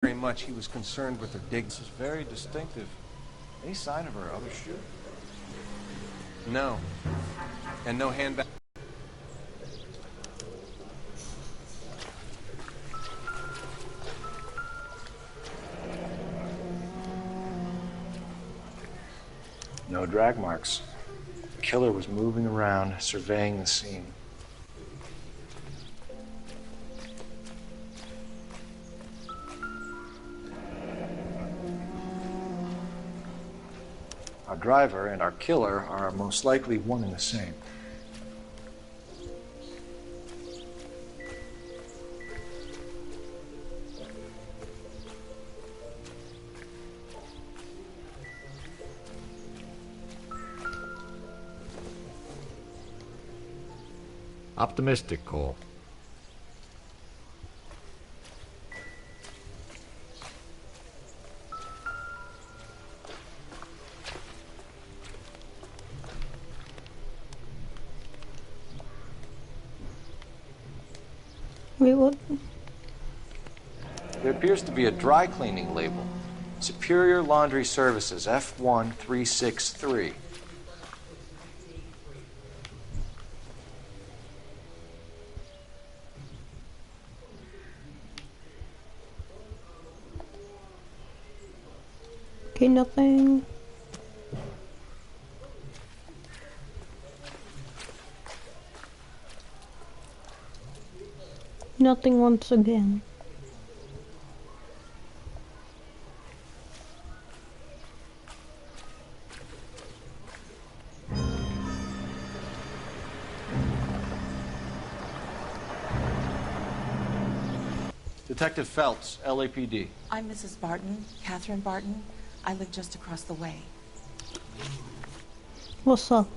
very much he was concerned with her dignity. This is very distinctive. Any sign of her other shoe? No. And no handbag. No drag marks. The killer was moving around, surveying the scene. Our driver and our killer are most likely one and the same. Optimistic, Cole. Wait, what? There appears to be a dry cleaning label. Superior Laundry Services, F1363. Okay, nothing. Nothing once again. Detective Phelps, LAPD. I'm Mrs. Barton, Catherine Barton. I live just across the way. What's up?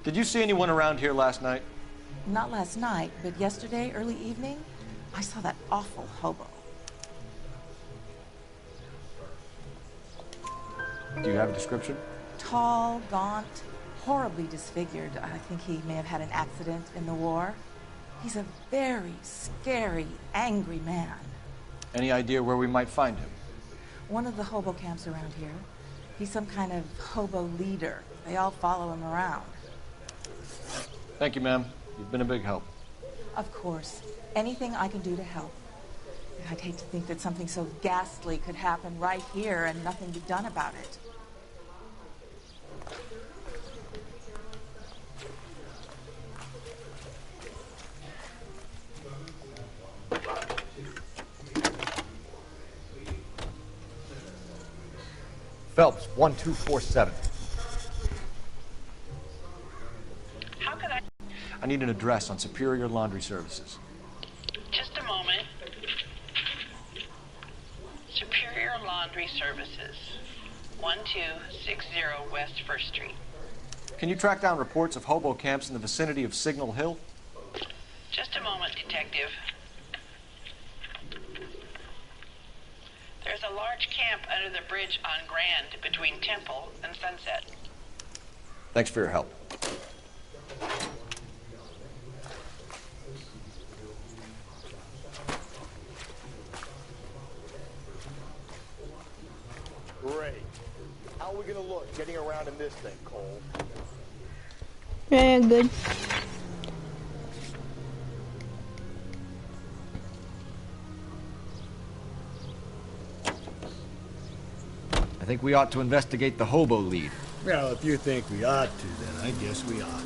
Did you see anyone around here last night? Not last night, but yesterday, early evening, I saw that awful hobo. Do you have a description? Tall, gaunt, horribly disfigured. I think he may have had an accident in the war. He's a very scary, angry man. Any idea where we might find him? One of the hobo camps around here. He's some kind of hobo leader. They all follow him around. Thank you, ma'am. You've been a big help. Of course. Anything I can do to help. I'd hate to think that something so ghastly could happen right here and nothing be done about it. Phelps, 1247. How could I need an address on Superior Laundry Services. Just a moment. Superior Laundry Services, 1260 West 1st Street. Can you track down reports of hobo camps in the vicinity of Signal Hill? Just a moment, Detective. There's a large camp under the bridge on Grand between Temple and Sunset. Thanks for your help. Great. How are we gonna look getting around in this thing, Cole? Yeah, good. I think we ought to investigate the hobo lead. Well, if you think we ought to, then I guess we ought.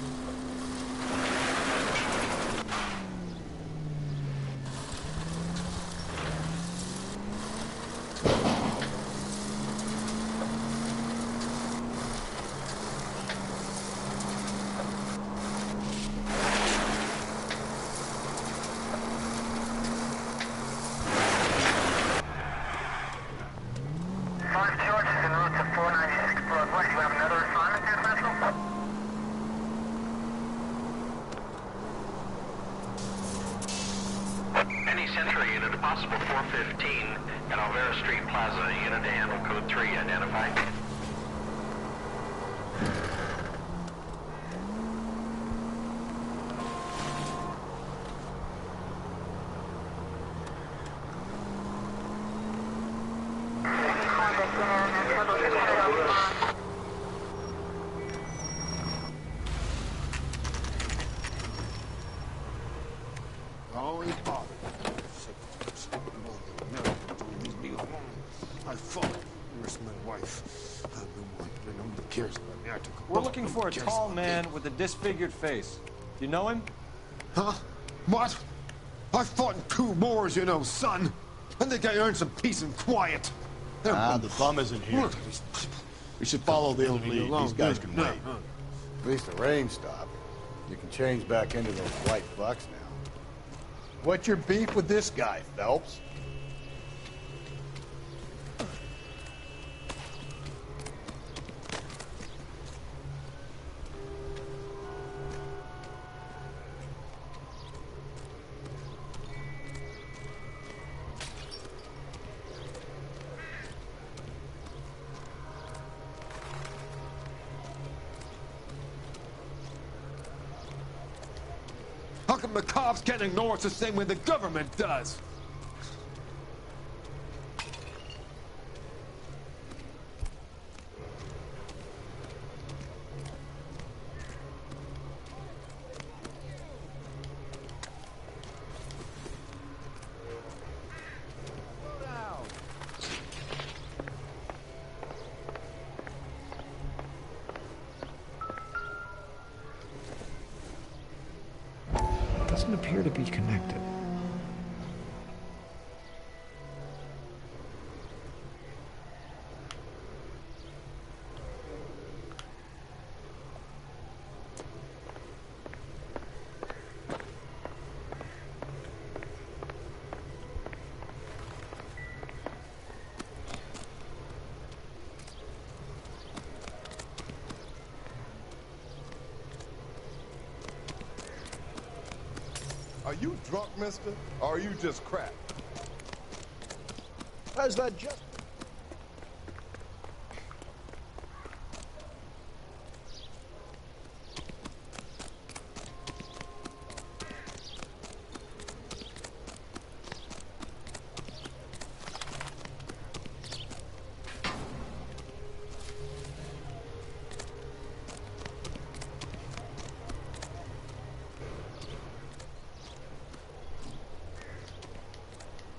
Century unit, possible 415 at Alvera Street Plaza, unit to handle code 3, identified. Oh, he bothered. Leave me alone. I fought. Where's my wife? Nobody cares about me. I took a We're looking for a tall man with a disfigured face. You know him? Huh? What? I fought in 2 wars, you know, son. I think I earned some peace and quiet. The bum isn't here. We should follow the lead. These guys can wait. At least the rain stopped. You can change back into those white bucks now. What's your beef with this guy, Phelps? How come the cops can't ignore us the same way the government does? Doesn't appear to be connected. Are you drunk, mister? Or are you just cracked? How's that just?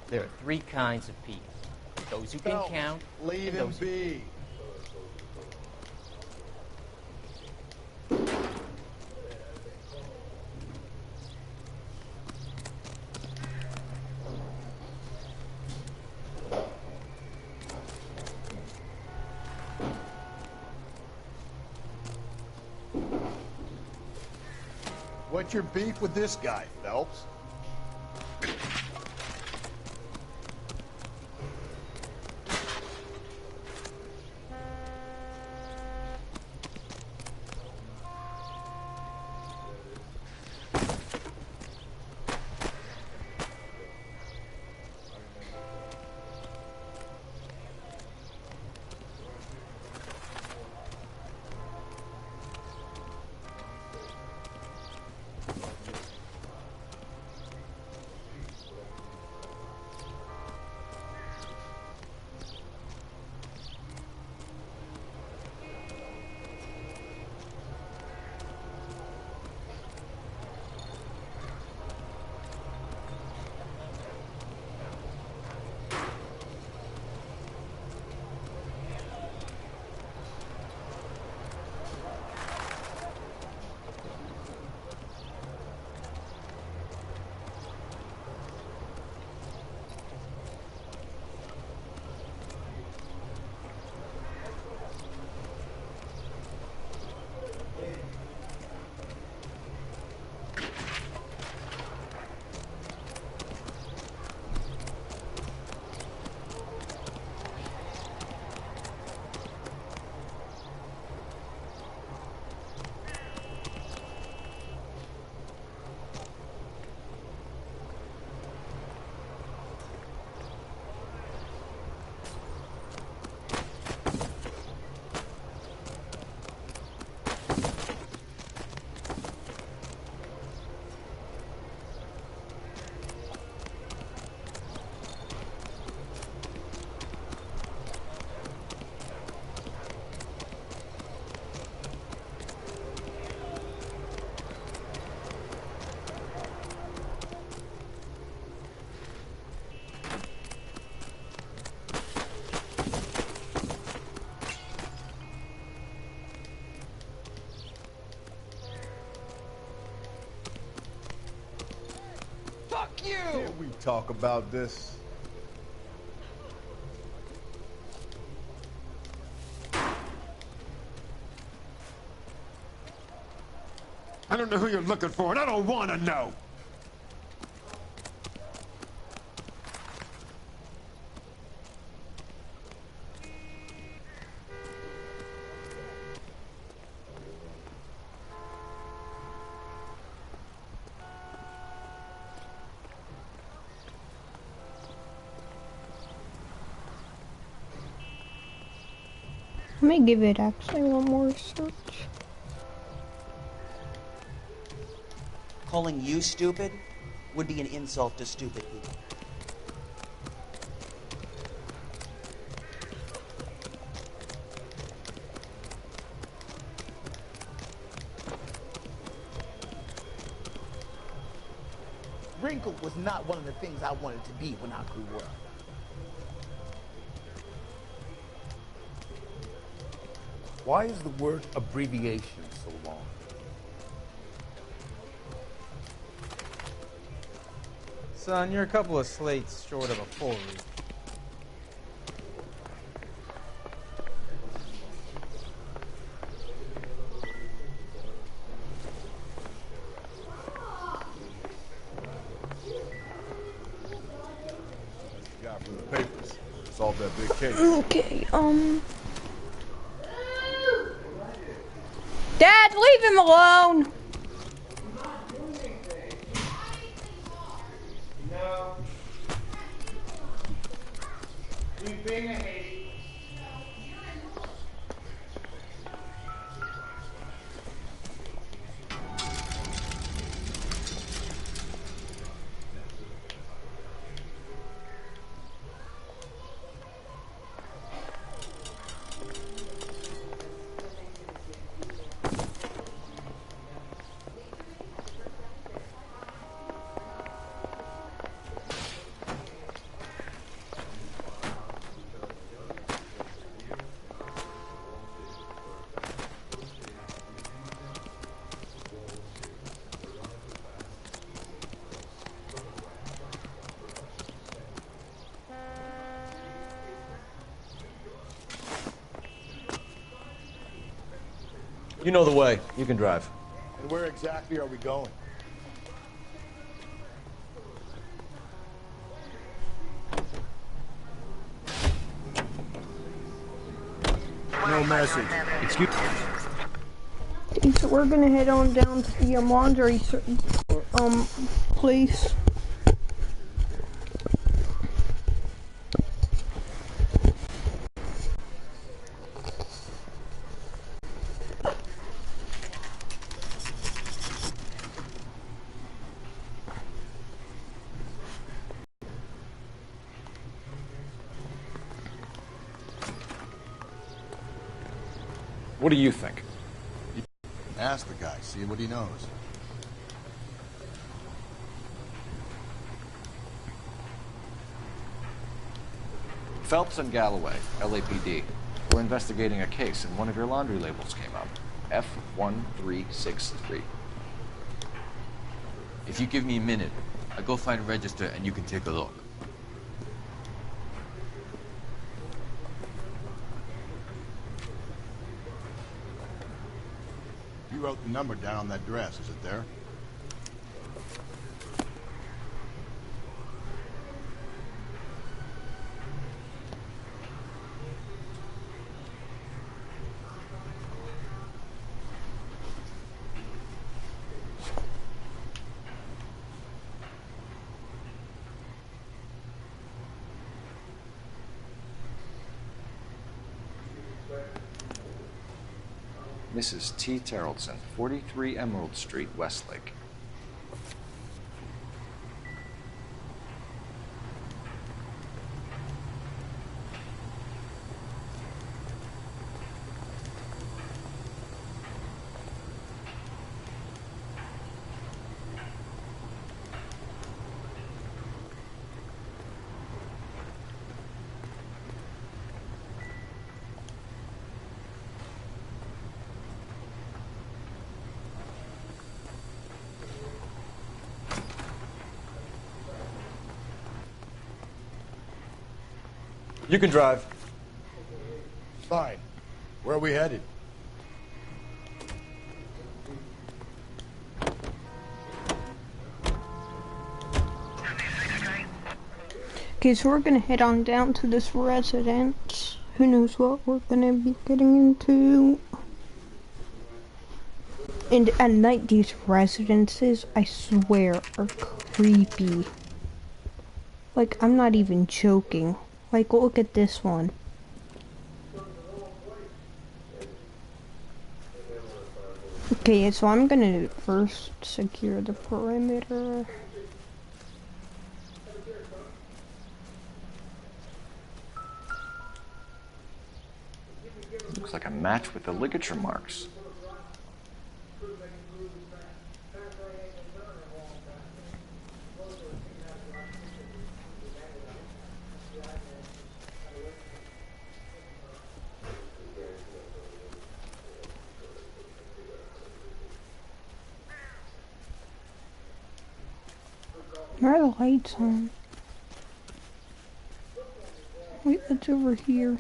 There are 3 kinds of people. Those who can count, Leave and him those who be. What's your beef with this guy, Phelps? talk about this? I don't know who you're looking for, and I don't want to know. Let me give it actually one more search. Calling you stupid would be an insult to stupid people. Wrinkled was not one of the things I wanted to be when I grew up. Why is the word abbreviation so long? Son, you're a couple of slates short of a full read. Got from the papers. Solved that big case. Okay, Dad, leave him alone! No. We've been a hate. You know the way. You can drive. And where exactly are we going? No message. Excuse Okay, so we're gonna head on down to the laundry place. What do you think? Ask the guy, see what he knows. Phelps and Galloway, LAPD. We're investigating a case and one of your laundry labels came up. F1363. If you give me a minute, I'll go find a register and you can take a look. You wrote the number down on that dress, is it there? Mrs. T. Terrellson, 43 Emerald Street, Westlake. You can drive. Fine. Where are we headed? Okay, so we're gonna head on down to this residence. Who knows what we're gonna be getting into. And at night, these residences, I swear, are creepy. Like, I'm not even joking. Like, look at this one. Okay, so I'm gonna first secure the perimeter. Looks like a match with the ligature marks. Where are the lights on? Wait, what's over here?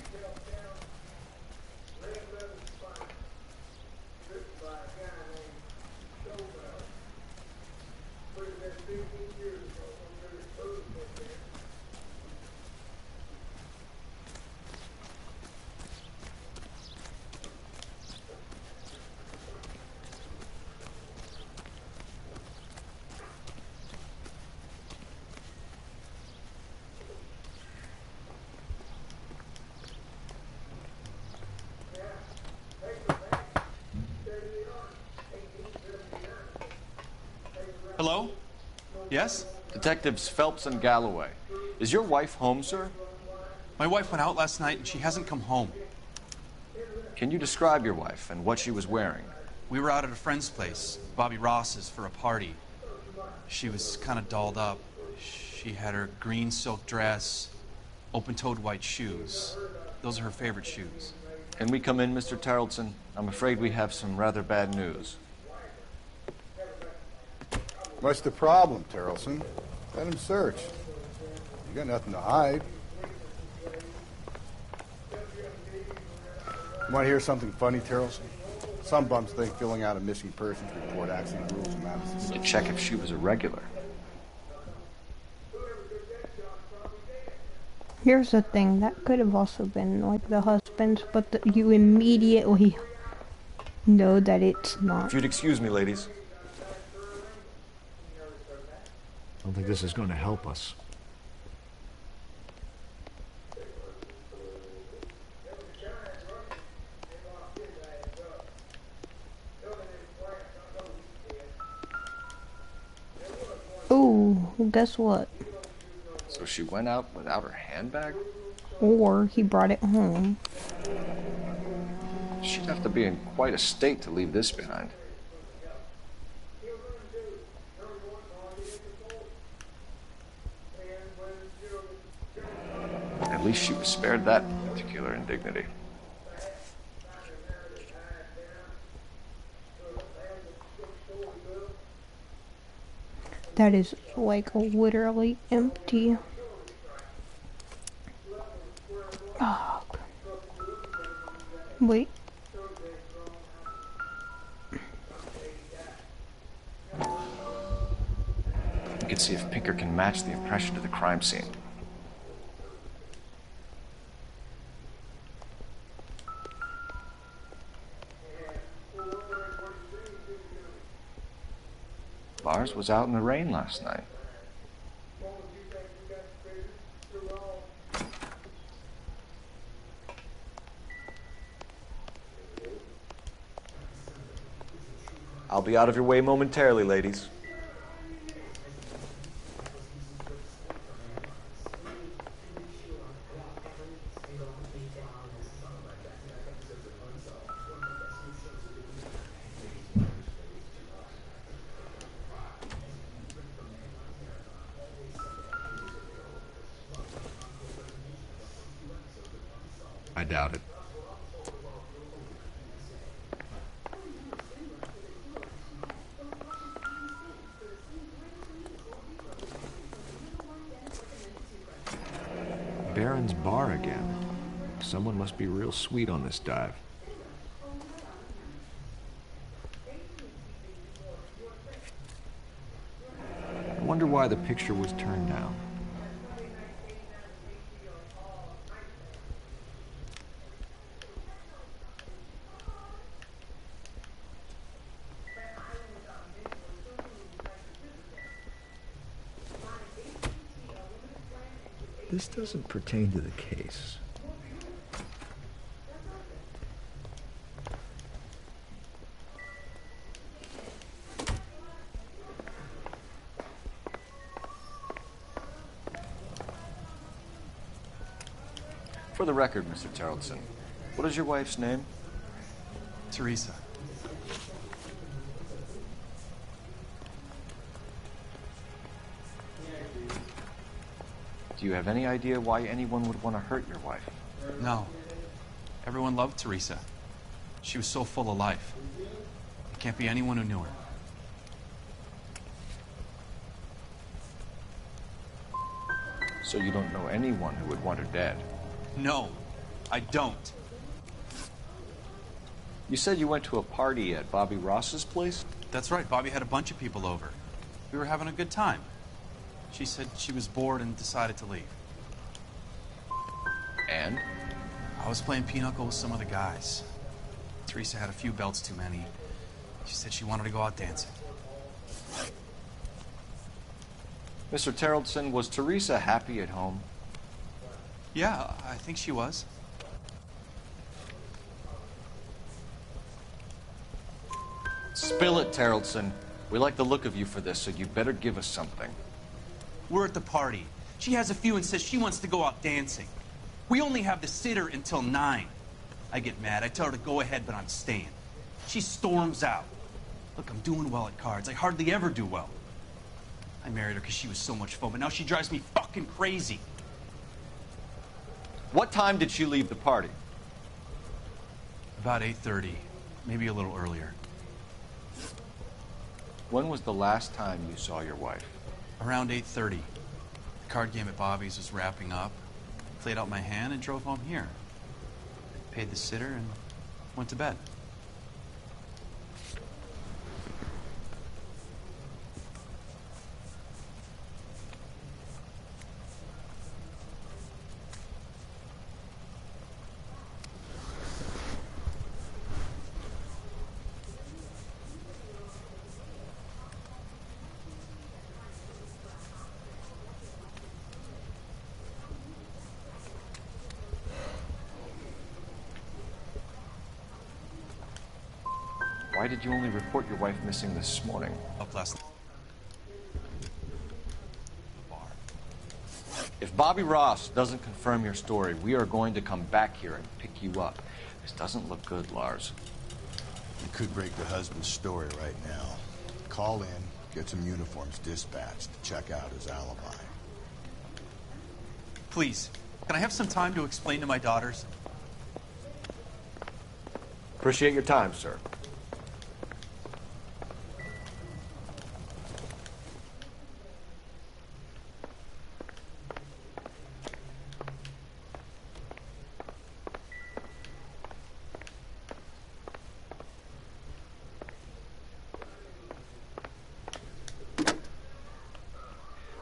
Hello? Yes? Detectives Phelps and Galloway. Is your wife home, sir? My wife went out last night and she hasn't come home. Can you describe your wife and what she was wearing? We were out at a friend's place, Bobby Ross's, for a party. She was kind of dolled up. She had her green silk dress, open-toed white shoes. Those are her favorite shoes. Can we come in, Mr. Tarleton? I'm afraid we have some rather bad news. What's the problem, Tarleton? Let him search. You got nothing to hide. You want to hear something funny, Tarleton? Some bums think filling out a missing persons report actually rules them out of society. To check if she was a regular. Here's the thing, that could have also been like the husband's, but you immediately know that it's not. If you'd excuse me, ladies. I don't think this is going to help us. Oh, guess what? So she went out without her handbag? Or he brought it home. She'd have to be in quite a state to leave this behind. At least she was spared that particular indignity. That is like literally empty. Oh. Wait. We can see if Pinker can match the impression to the crime scene. Lars was out in the rain last night. I'll be out of your way momentarily, ladies. I doubt it. Baron's bar again. Someone must be real sweet on this dive. I wonder why the picture was turned down. This doesn't pertain to the case. For the record, Mr. Tarleton, what is your wife's name? Teresa. Do you have any idea why anyone would want to hurt your wife? No. Everyone loved Teresa. She was so full of life. It can't be anyone who knew her. So you don't know anyone who would want her dead? No, I don't. You said you went to a party at Bobby Ross's place? That's right. Bobby had a bunch of people over. We were having a good time. She said she was bored and decided to leave. And? I was playing pinochle with some of the guys. Teresa had a few belts too many. She said she wanted to go out dancing. Mr. Tarleton, was Teresa happy at home? Yeah, I think she was. Spill it, Tarleton. We like the look of you for this, so you better give us something. We're at the party. She has a few and says she wants to go out dancing. We only have the sitter until 9. I get mad. I tell her to go ahead, but I'm staying. She storms out. Look, I'm doing well at cards. I hardly ever do well. I married her because she was so much fun, but now she drives me fucking crazy. What time did she leave the party? About 8:30, maybe a little earlier. When was the last time you saw your wife? Around 8:30. The card game at Bobby's was wrapping up. Played out my hand and drove home here. Paid the sitter and went to bed. Why did you only report your wife missing this morning? Up last night. If Bobby Ross doesn't confirm your story, we are going to come back here and pick you up. This doesn't look good, Lars. You could break your husband's story right now. Call in, get some uniforms dispatched to check out his alibi. Please, can I have some time to explain to my daughters? Appreciate your time, sir.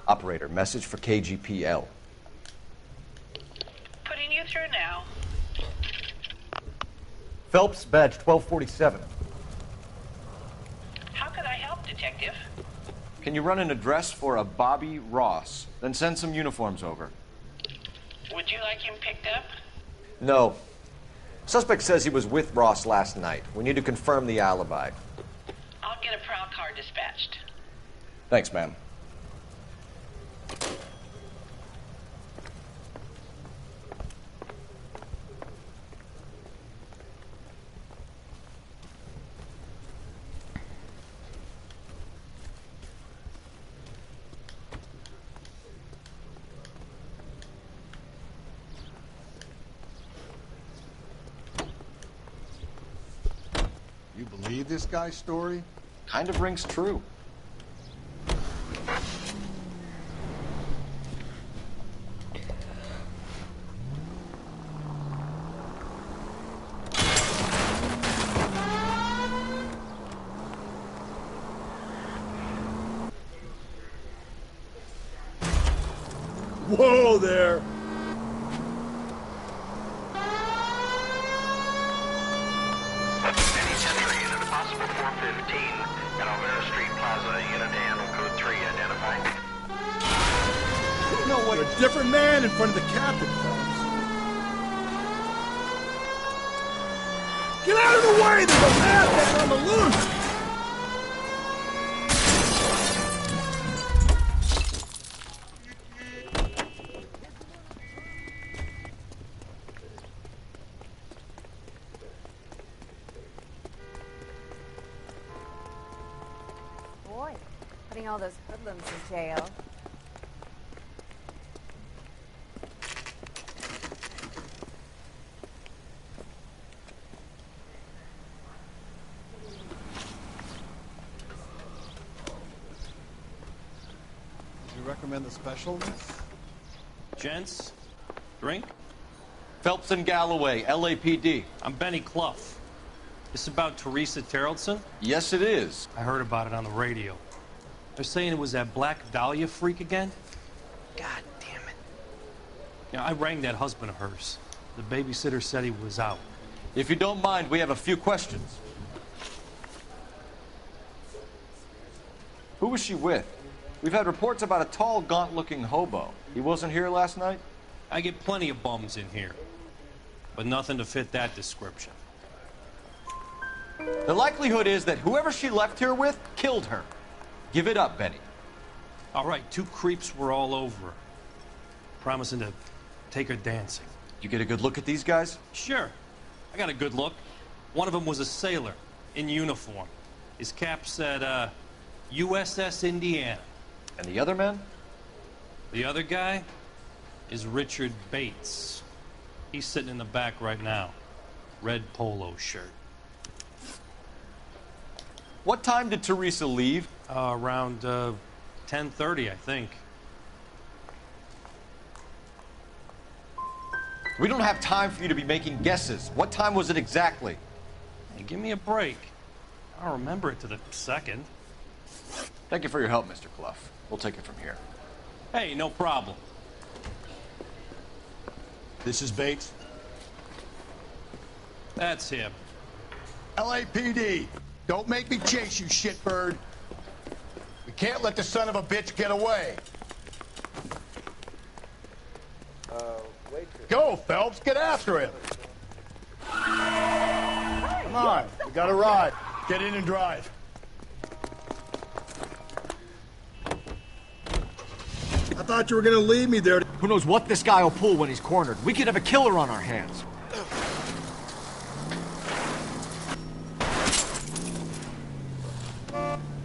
Operator, message for KGPL. Putting you through now. Phelps, badge 1247. How could I help, Detective? Can you run an address for a Bobby Ross? Then send some uniforms over. Would you like him picked up? No. Suspect says he was with Ross last night. We need to confirm the alibi. I'll get a prowl car dispatched. Thanks, ma'am. You believe this guy's story? Kind of rings true. Whoa there! Any Century unit, a possible 415 at Alvera Street Plaza, unit to handle code 3, identify. You know what? You're a different man in front of the captain, fellas. Get out of the way! There's a madman on the loose! Boy, putting all those hoodlums in jail. Recommend the special? Gents, drink? Phelps and Galloway, LAPD. I'm Benny Clough. This about Teresa Terrellson? Yes, it is. I heard about it on the radio. They're saying it was that Black Dahlia freak again? God damn it. Yeah, I rang that husband of hers. The babysitter said he was out. If you don't mind, we have a few questions. Who was she with? We've had reports about a tall, gaunt-looking hobo. He wasn't here last night? I get plenty of bums in here, but nothing to fit that description. The likelihood is that whoever she left here with killed her. Give it up, Benny. All right, 2 creeps were all over her, promising to take her dancing. You get a good look at these guys? Sure. I got a good look. One of them was a sailor, in uniform. His cap said, USS Indiana. And the other men? The other guy is Richard Bates. He's sitting in the back right now. Red polo shirt. What time did Teresa leave? Around 10:30, I think. We don't have time for you to be making guesses. What time was it exactly? Hey, give me a break. I don't remember it to the second. Thank you for your help, Mr. Clough. We'll take it from here. Hey, no problem. This is Bates. That's him. LAPD, don't make me chase you, shitbird. We can't let the son of a bitch get away. Go, Phelps, get after him. Come on, we got a ride. Get in and drive. I thought you were gonna leave me there. Who knows what this guy will pull when he's cornered? We could have a killer on our hands.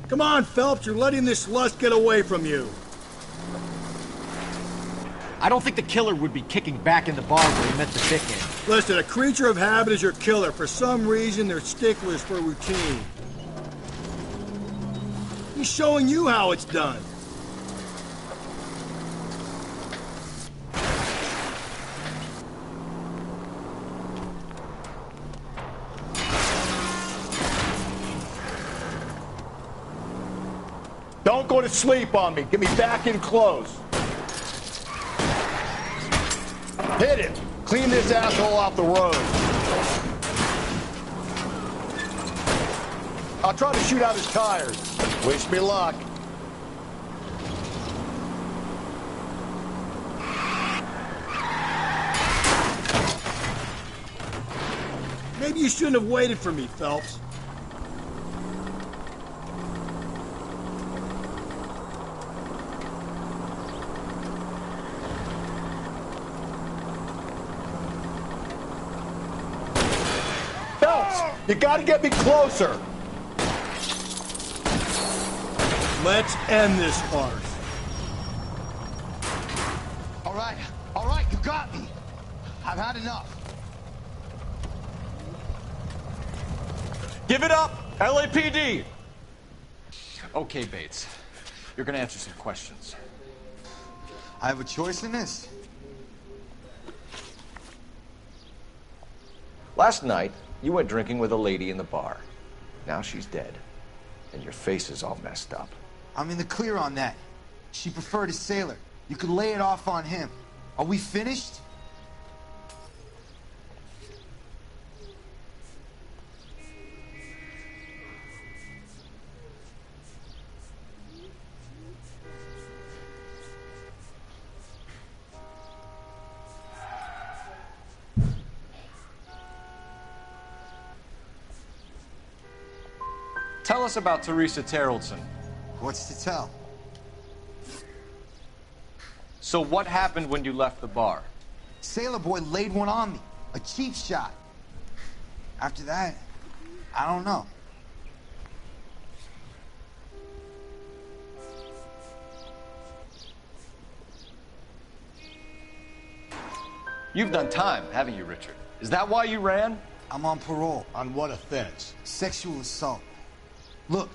Come on, Phelps, you're letting this lust get away from you. I don't think the killer would be kicking back in the bar where he met the thick end. Listen, a creature of habit is your killer. For some reason, they're sticklers for routine. He's showing you how it's done. Don't go to sleep on me. Get me back in close. Hit it. Clean this asshole off the road. I'll try to shoot out his tires. Wish me luck. Maybe you shouldn't have waited for me, Phelps. You gotta get me closer. Let's end this farce. All right, you got me. I've had enough. Give it up, LAPD! Okay, Bates. You're gonna answer some questions. I have a choice in this? Last night, you went drinking with a lady in the bar. Now she's dead. And your face is all messed up. I'm in the clear on that. She preferred a sailor. You could lay it off on him. Are we finished? Tell us about Teresa Terrellson. What's to tell? So what happened when you left the bar? Sailor Boy laid one on me. A cheap shot. After that, I don't know. You've done time, haven't you, Richard? Is that why you ran? I'm on parole. On what offense? Sexual assault. Look,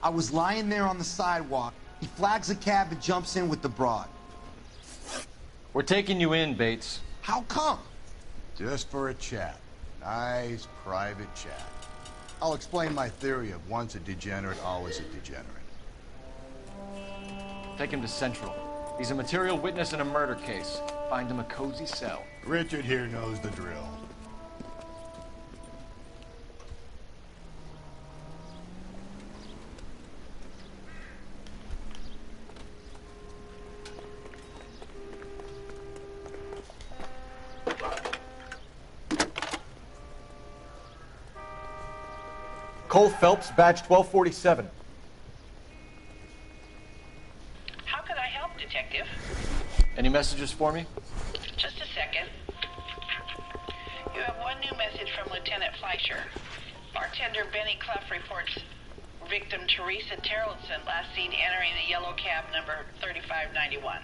I was lying there on the sidewalk. He flags a cab and jumps in with the broad. We're taking you in, Bates. How come? Just for a chat. Nice, private chat. I'll explain my theory of once a degenerate, always a degenerate. Take him to Central. He's a material witness in a murder case. Find him a cozy cell. Richard here knows the drill. Cole Phelps, badge 1247. How could I help, Detective? Any messages for me? Just a second. You have one new message from Lieutenant Fleischer. Bartender Benny Clough reports victim Teresa Terrellson last seen entering the yellow cab number 3591.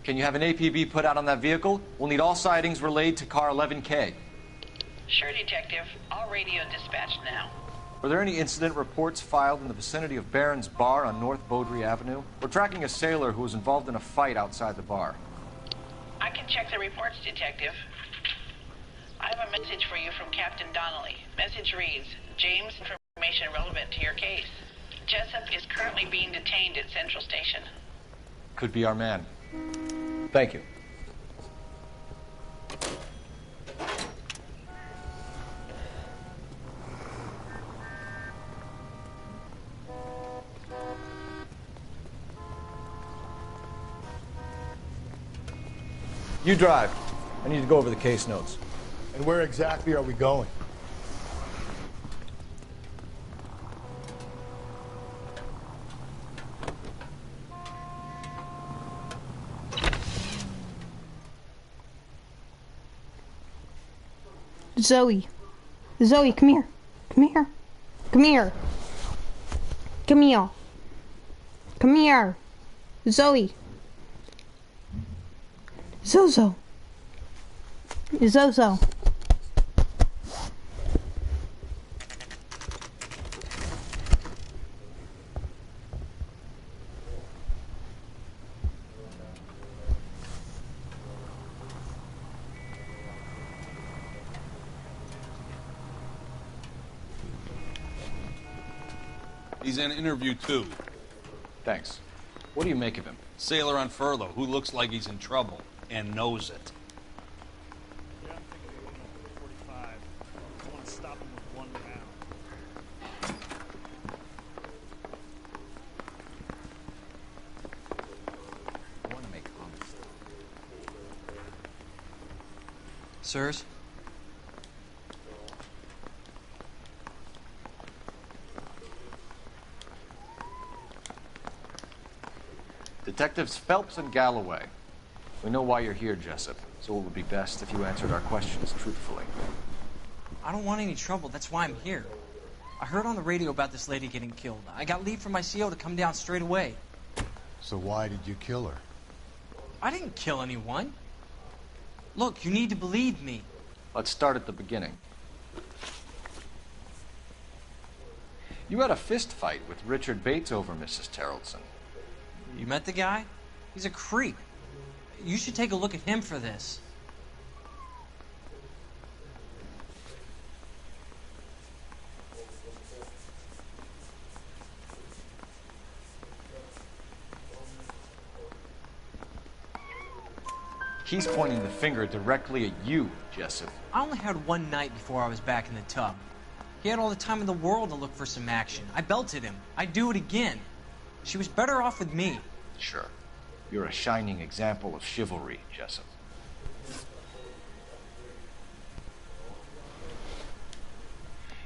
Can you have an APB put out on that vehicle? We'll need all sightings relayed to car 11K. Sure, Detective. All radio dispatched now. Were there any incident reports filed in the vicinity of Barron's Bar on North Beaudry Avenue? We're tracking a sailor who was involved in a fight outside the bar. I can check the reports, Detective. I have a message for you from Captain Donnelly. Message reads, James, information relevant to your case. Jessup is currently being detained at Central Station. Could be our man. Thank you. You drive. I need to go over the case notes. And where exactly are we going? Zoe. Zoe, come here. Come here. Come here. Come here. Come here. Zoe. Zozo. Zozo. He's in interview 2. Thanks. What do you make of him? Sailor on furlough who looks like he's in trouble and knows it. Yeah, I'm thinking 45. I want to stop him with one round. I want to make honest. Sirs? Detectives Phelps and Galloway. We know why you're here, Jessup, so it would be best if you answered our questions truthfully. I don't want any trouble. That's why I'm here. I heard on the radio about this lady getting killed. I got leave from my CO to come down straight away. So why did you kill her? I didn't kill anyone. Look, you need to believe me. Let's start at the beginning. You had a fist fight with Richard Bates over Mrs. Terrellson. You met the guy? He's a creep. You should take a look at him for this. He's pointing the finger directly at you, Jessup. I only had one night before I was back in the tub. He had all the time in the world to look for some action. I belted him. I'd do it again. She was better off with me. Sure. You're a shining example of chivalry, Jessup.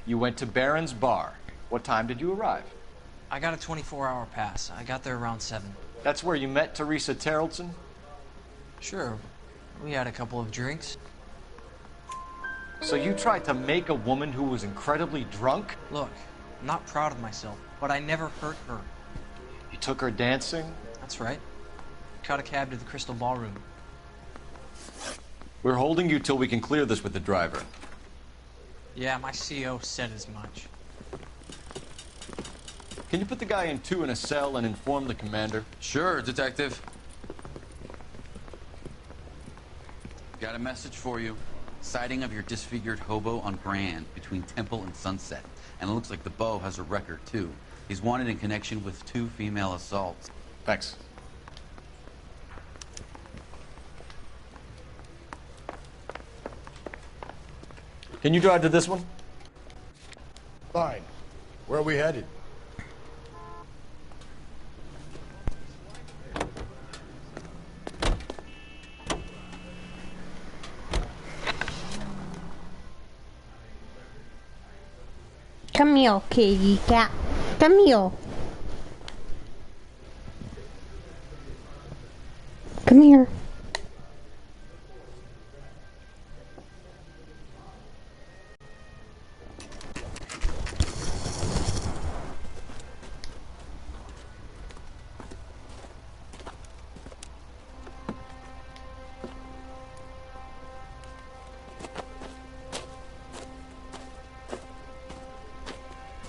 You went to Barron's bar. What time did you arrive? I got a 24-hour pass. I got there around 7. That's where you met Teresa Terrelson? Sure. We had a couple of drinks. So you tried to make a woman who was incredibly drunk? Look, I'm not proud of myself, but I never hurt her. You took her dancing? That's right. Caught a cab to the Crystal Ballroom. We're holding you till we can clear this with the driver. Yeah, my CO said as much. Can you put the guy in 2 in a cell and inform the commander? Sure, Detective. Got a message for you. Sighting of your disfigured hobo on Grand between Temple and Sunset. And it looks like the beau has a record, too. He's wanted in connection with 2 female assaults. Thanks. Can you drive to this one? Fine. Where are we headed? Come here, kitty cat. Come here. Come here.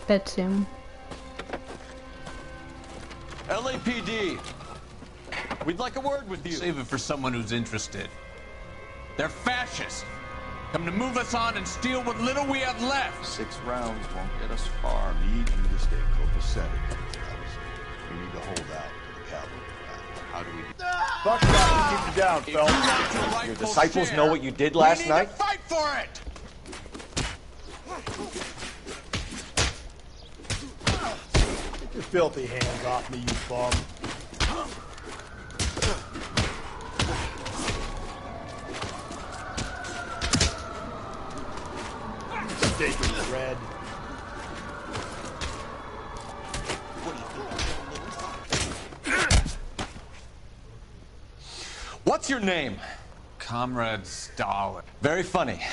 That's him. LAPD. We'd like a word with you. Save it for someone who's interested. They're fascists. Come to move us on and steal what little we have left. 6 rounds won't get us far. Need you to stay copacetic, fellas. We need to hold out to the cavalry. How do we... Fuck that, keep you down, Phelps. Your disciples know what you did last night? Fight for it! Get your filthy hands off me, you bum. Steak and bread. What's your name? Comrade Stalin. Very funny.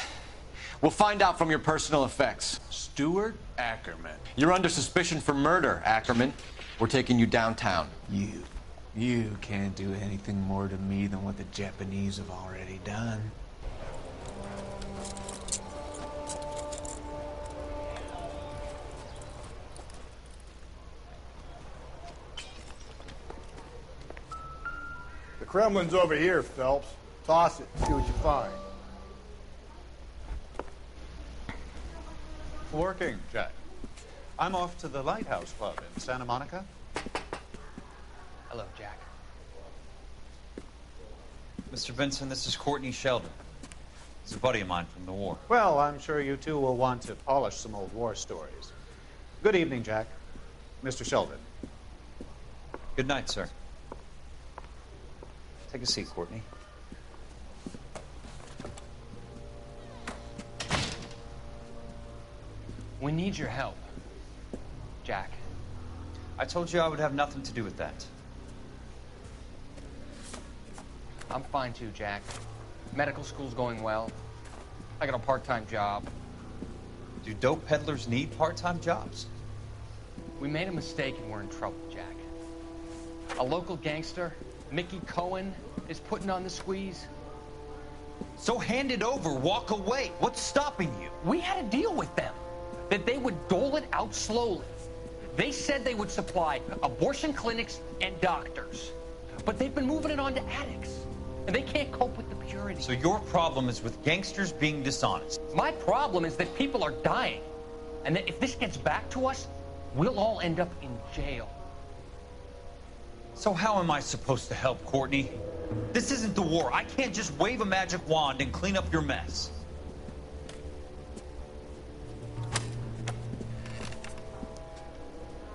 We'll find out from your personal effects. Stuart Ackerman. You're under suspicion for murder, Ackerman. We're taking you downtown. You can't do anything more to me than what the Japanese have already done. The Kremlin's over here, Phelps. Toss it, see what you find. Working, Jack. I'm off to the Lighthouse Club in Santa Monica. Hello, Jack. Mr. Benson, this is Courtney Sheldon. He's a buddy of mine from the war. Well, I'm sure you two will want to polish some old war stories. Good evening, Jack. Mr. Sheldon. Good night, sir. Take a seat, Courtney. We need your help, Jack. I told you I would have nothing to do with that. I'm fine too, Jack. Medical school's going well. I got a part-time job. Do dope peddlers need part-time jobs? We made a mistake and we're in trouble, Jack. A local gangster, Mickey Cohen, is putting on the squeeze. So hand it over, walk away. What's stopping you? We had a deal with them that they would dole it out slowly. They said they would supply abortion clinics and doctors, but they've been moving it on to addicts, and they can't cope with the purity. So your problem is with gangsters being dishonest. My problem is that people are dying, and that if this gets back to us, we'll all end up in jail. So how am I supposed to help, Courtney? This isn't the war. I can't just wave a magic wand and clean up your mess.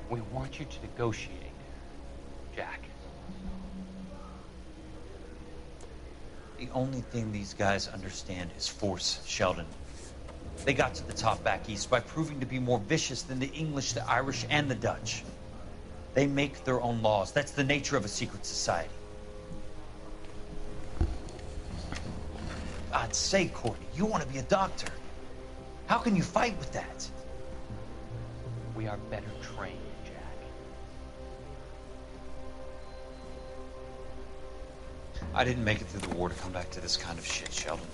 We want you to negotiate, Jack. The only thing these guys understand is force, Sheldon. They got to the top back east by proving to be more vicious than the English, the Irish, and the Dutch. They make their own laws. That's the nature of a secret society. God's sake, Courtney, you want to be a doctor. How can you fight with that? We are better trained, Jack. I didn't make it through the war to come back to this kind of shit, Sheldon.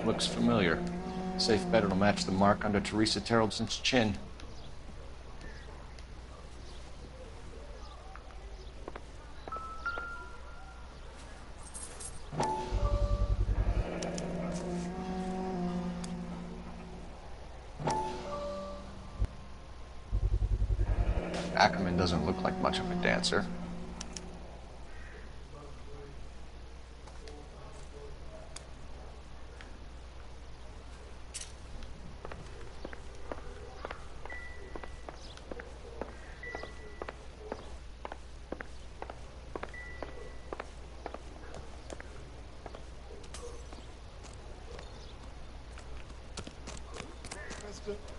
Looks familiar. Safe bet it'll match the mark under Teresa Terrelson's chin. Ackerman doesn't look like much of a dancer.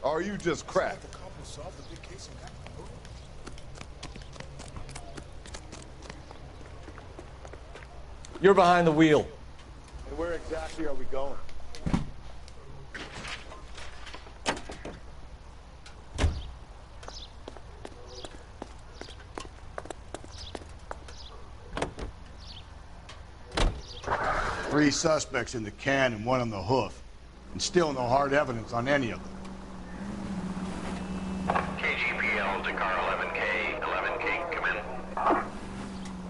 Or are you just cracked? You're behind the wheel. And where exactly are we going? Three suspects in the can and one on the hoof. And still no hard evidence on any of them. KGPL to car 11K. 11K, come in.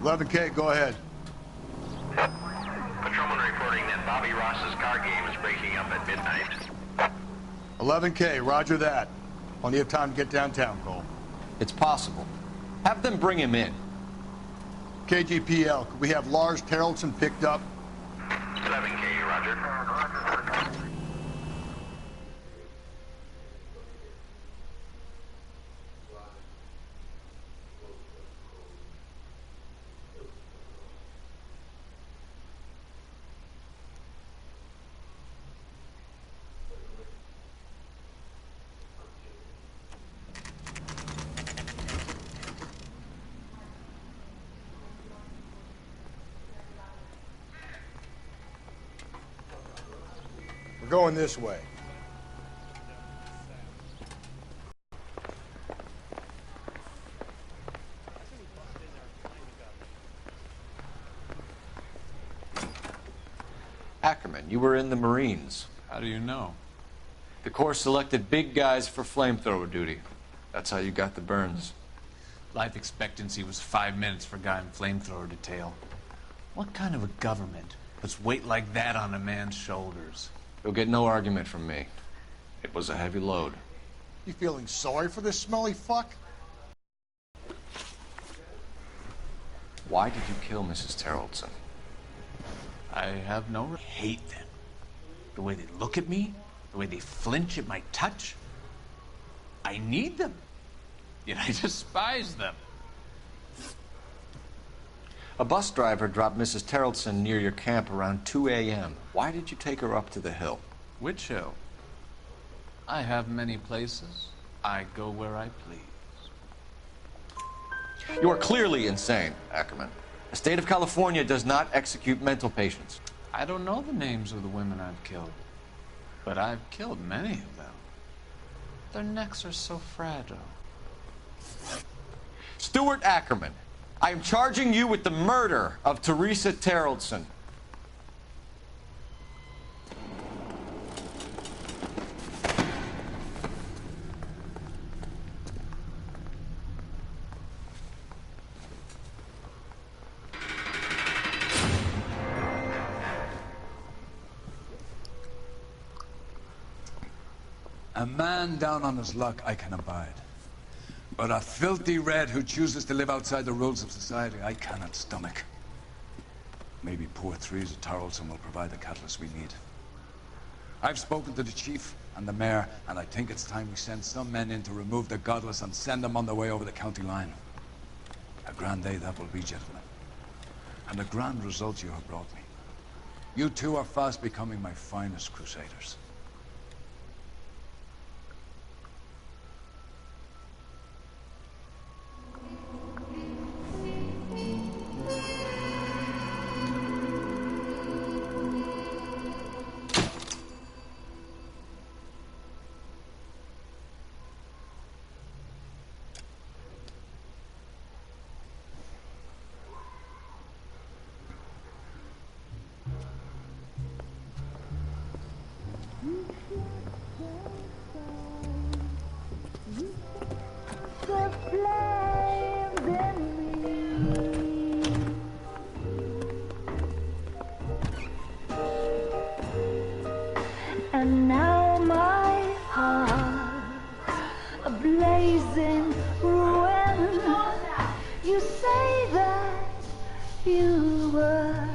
11K, go ahead. Patrolman reporting that Bobby Ross's car game is breaking up at midnight. 11K, roger that. Plenty of time to get downtown, Cole. It's possible. Have them bring him in. KGPL, could we have Lars Terrelson picked up? 11K, roger. We're going this way. Ackerman, you were in the Marines. How do you know? The Corps selected big guys for flamethrower duty. That's how you got the burns. Life expectancy was 5 minutes for a guy in flamethrower detail. What kind of a government puts weight like that on a man's shoulders? You'll get no argument from me. It was a heavy load. You feeling sorry for this smelly fuck? Why did you kill Mrs. Terrelson? I have no hate them. The way they look at me, the way they flinch at my touch. I need them, yet I despise them. A bus driver dropped Mrs. Terrelson near your camp around 2 a.m. Why did you take her up to the hill? Which hill? I have many places. I go where I please. You are clearly insane, Ackerman. The state of California does not execute mental patients. I don't know the names of the women I've killed, but I've killed many of them. Their necks are so fragile. Stuart Ackerman, I am charging you with the murder of Teresa Terrellson. A man down on his luck I can abide. But a filthy red who chooses to live outside the rules of society I cannot stomach. Maybe poor Teresa Tarleton will provide the catalyst we need. I've spoken to the chief and the mayor, and I think it's time we send some men in to remove the godless and send them on their way over the county line. A grand day that will be, gentlemen. And a grand result you have brought me. You two are fast becoming my finest crusaders. And now my heart's a blazing ruin. You say that you were